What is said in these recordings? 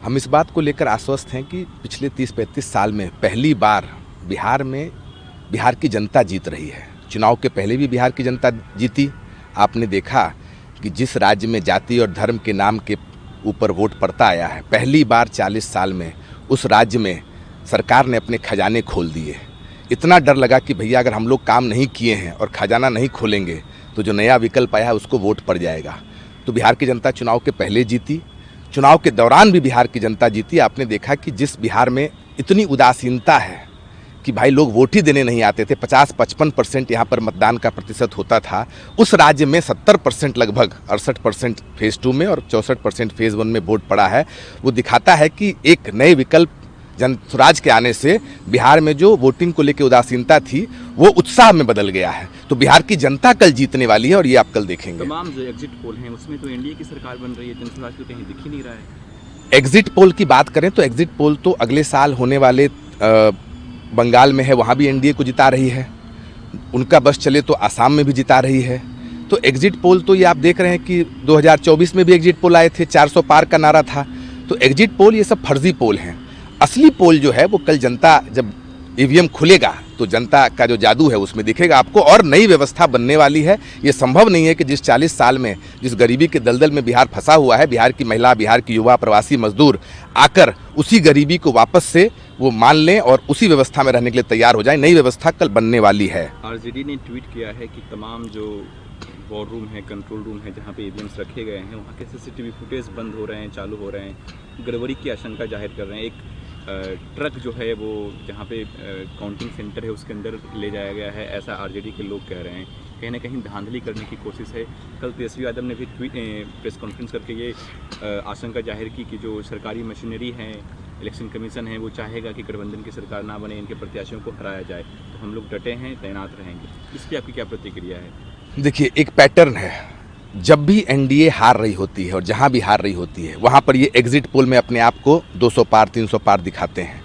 हम इस बात को लेकर आश्वस्त हैं कि पिछले 30-35 साल में पहली बार बिहार की जनता जीत रही है। चुनाव के पहले भी बिहार की जनता जीती। आपने देखा कि जिस राज्य में जाति और धर्म के नाम के ऊपर वोट पड़ता आया है, पहली बार 40 साल में उस राज्य में सरकार ने अपने खजाने खोल दिए। इतना डर लगा कि भैया अगर हम लोग काम नहीं किए हैं और खजाना नहीं खोलेंगे तो जो नया विकल्प आया है उसको वोट पड़ जाएगा। तो बिहार की जनता चुनाव के पहले जीती, चुनाव के दौरान भी बिहार की जनता जीती। आपने देखा कि जिस बिहार में इतनी उदासीनता है कि भाई लोग वोट ही देने नहीं आते थे, 50-55% यहाँ पर मतदान का प्रतिशत होता था, उस राज्य में 70% लगभग 68% फेज़ 2 में और 64% फेज़ 1 में वोट पड़ा है। वो दिखाता है कि एक नए विकल्प जन स्वराज के आने से बिहार में जो वोटिंग को लेकर उदासीनता थी वो उत्साह में बदल गया है। तो बिहार की जनता कल जीतने वाली है और ये आप कल देखेंगे। तमाम जो एग्जिट पोल हैं उसमें तो एनडीए की सरकार बन रही है, जन स्वराज तो कहीं दिख ही नहीं रहा है। एग्जिट पोल की बात करें तो एग्जिट पोल तो अगले साल होने वाले बंगाल में है, वहाँ भी एनडीए को जिता रही है। उनका बस चले तो आसाम में भी जिता रही है। तो एग्जिट पोल तो ये आप देख रहे हैं कि 2024 में भी एग्जिट पोल आए थे, 400 पार का नारा था। तो एग्जिट पोल ये सब फर्जी पोल हैं। असली पोल जो है वो कल जनता जब ईवीएम खुलेगा तो जनता का जो जादू है उसमें दिखेगा आपको, और नई व्यवस्था बनने वाली है। ये संभव नहीं है कि जिस 40 साल में जिस गरीबी के दलदल में बिहार फंसा हुआ है, बिहार की महिला, बिहार की युवा, प्रवासी मजदूर आकर उसी गरीबी को वापस से वो मान लें और उसी व्यवस्था में रहने के लिए तैयार हो जाए। नई व्यवस्था कल बनने वाली है। आरजेडी ने ट्वीट किया है कि तमाम जो वॉर रूम है, कंट्रोल रूम है, जहाँ पे ईवीएम्स रखे गए हैं, वहाँ के सीसीटीवी फुटेज बंद हो रहे हैं, चालू हो रहे हैं, गड़बड़ी की आशंका जाहिर कर रहे हैं। एक ट्रक जो है वो जहाँ पे काउंटिंग सेंटर है उसके अंदर ले जाया गया है, ऐसा आरजेडी के लोग कह रहे हैं। कहीं ना कहीं धांधली करने की कोशिश है। कल तेजस्वी यादव ने भी प्रेस कॉन्फ्रेंस करके ये आशंका जाहिर की कि जो सरकारी मशीनरी है, इलेक्शन कमीशन है, वो चाहेगा कि गठबंधन की सरकार ना बने, इनके प्रत्याशियों को हराया जाए। तो हम लोग डटे हैं, तैनात रहेंगे। इस पर आपकी क्या प्रतिक्रिया है? देखिए, एक पैटर्न है, जब भी एनडीए हार रही होती है और जहां भी हार रही होती है वहां पर ये एग्जिट पोल में अपने आप को 200 पार 300 पार दिखाते हैं।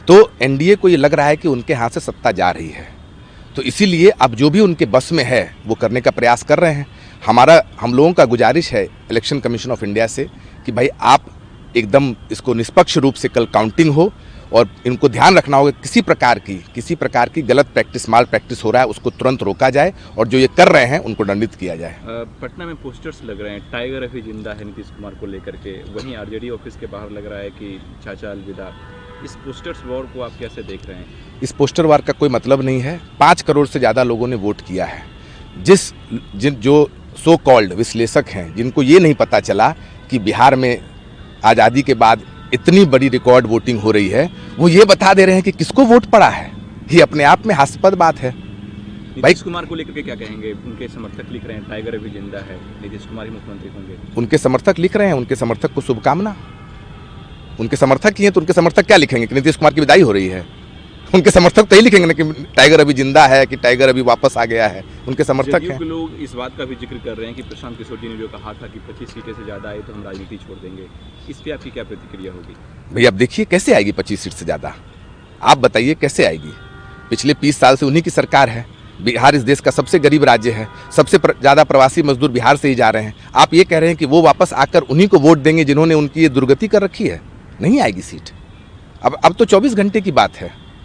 तो एनडीए को ये लग रहा है कि उनके हाथ से सत्ता जा रही है, तो इसीलिए अब जो भी उनके बस में है वो करने का प्रयास कर रहे हैं। हम लोगों का गुजारिश है इलेक्शन कमीशन ऑफ इंडिया से कि भाई आप एकदम इसको निष्पक्ष रूप से कल काउंटिंग हो, और इनको ध्यान रखना होगा किसी प्रकार की गलत प्रैक्टिस, माल प्रैक्टिस हो रहा है उसको तुरंत रोका जाए, और जो ये कर रहे हैं उनको दंडित किया जाए। पटना में पोस्टर्स लग रहे हैं, टाइगर अभी जिंदा है नीतीश कुमार को लेकर के। वहीं आरजेडी ऑफिस के बाहर लग रहा है कि चाचा अलविदा। इस पोस्टर्स वॉर को आप कैसे देख रहे हैं? इस पोस्टर वार का कोई मतलब नहीं है। 5 करोड़ से ज़्यादा लोगों ने वोट किया है। जो सो कॉल्ड विश्लेषक हैं, जिनको ये नहीं पता चला कि बिहार में आज़ादी के बाद इतनी बड़ी रिकॉर्ड वोटिंग हो रही है, वो ये बता दे रहे हैं कि किसको वोट पड़ा है। ये अपने आप में हास्यास्पद बात है। नीतीश कुमार को लेकर के क्या कहेंगे? उनके समर्थक लिख रहे हैं टाइगर अभी जिंदा है, नीतीश कुमार ही मुख्यमंत्री होंगे। उनके समर्थक लिख रहे हैं, उनके समर्थक को शुभकामना। उनके समर्थक ही हैं तो उनके समर्थक क्या लिखेंगे कि नीतीश कुमार की विदाई हो रही है? उनके समर्थक तो ही लिखेंगे ना कि टाइगर अभी जिंदा है, कि टाइगर अभी वापस आ गया है। उनके समर्थक हैं। लोग इस बात का भी जिक्र कर रहे हैं कि प्रशांत किशोर जी ने जो कहा था कि 25 सीटें से ज़्यादा आए तो हम राजनीति छोड़ देंगे। इस पर आपकी क्या प्रतिक्रिया होगी? भैया अब देखिए कैसे आएगी 25 सीट से ज़्यादा, आप बताइए कैसे आएगी? पिछले 20 साल से उन्हीं की सरकार है। बिहार इस देश का सबसे गरीब राज्य है, सबसे ज़्यादा प्रवासी मजदूर बिहार से ही जा रहे हैं। आप ये कह रहे हैं कि वो वापस आकर उन्हीं को वोट देंगे जिन्होंने उनकी ये दुर्गति कर रखी है? नहीं आएगी सीट। अब तो 24 घंटे की बात है।